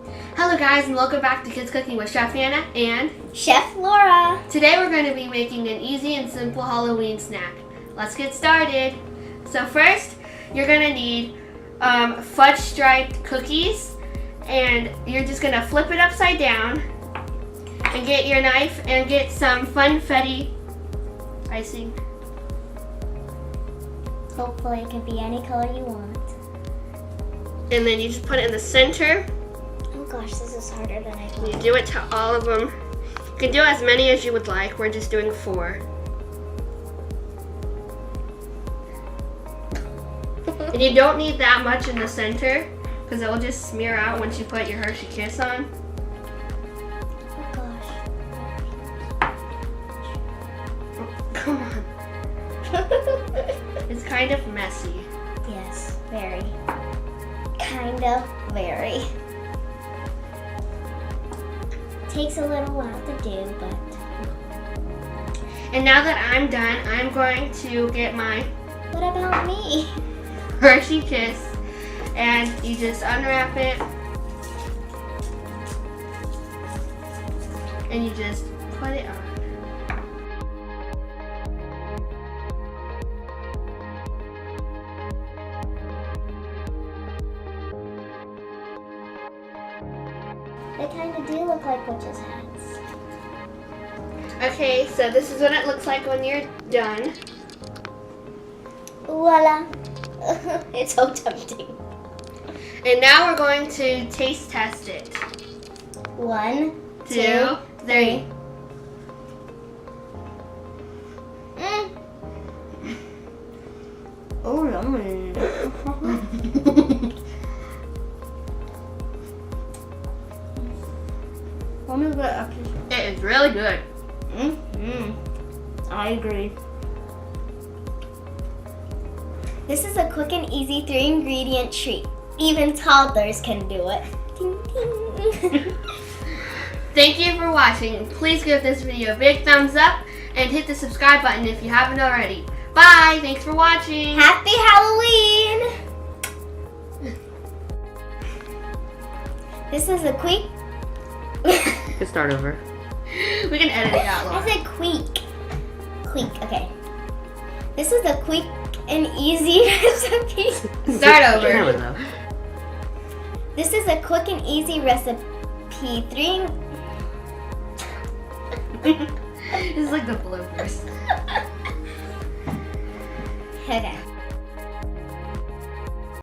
Hello guys and welcome back to Kids Cooking with Chef Anna and Chef Laura. Today we're going to be making an easy and simple Halloween snack. Let's get started. So first, you're going to need fudge striped cookies, and you're just going to flip it upside down and get your knife and get some funfetti icing. Hopefully it can be any color you want. And then you just put it in the center. Oh gosh, this is harder than I thought. You do it to all of them. You can do as many as you would like. We're just doing 4. And you don't need that much in the center because it will just smear out once you put your Hershey Kiss on. Oh gosh. Oh, come on. It's kind of messy. Yes, very. Kind of, very. Takes a little while to do, but... And now that I'm done, I'm going to get my What about me? Hershey Kiss, and you just unwrap it, and you just put it on. They kind of do look like witches' hats. Okay, so this is what it looks like when you're done. Voila. It's so tempting. And now we're going to taste test it. 1, 2, 3. Oh, yummy. Let me get up. It is really good. I agree. This is a quick and easy 3-ingredient treat. Even toddlers can do it. Ding, ding. Thank you for watching. Please give this video a big thumbs up and hit the subscribe button if you haven't already. Bye. Thanks for watching. Happy Halloween! This is a quick... You can start over. We can edit it out. I said queek. Queek, okay. This is a quick and easy recipe. Start over. This is a quick and easy recipe. 3... This is like the bloopers. Okay.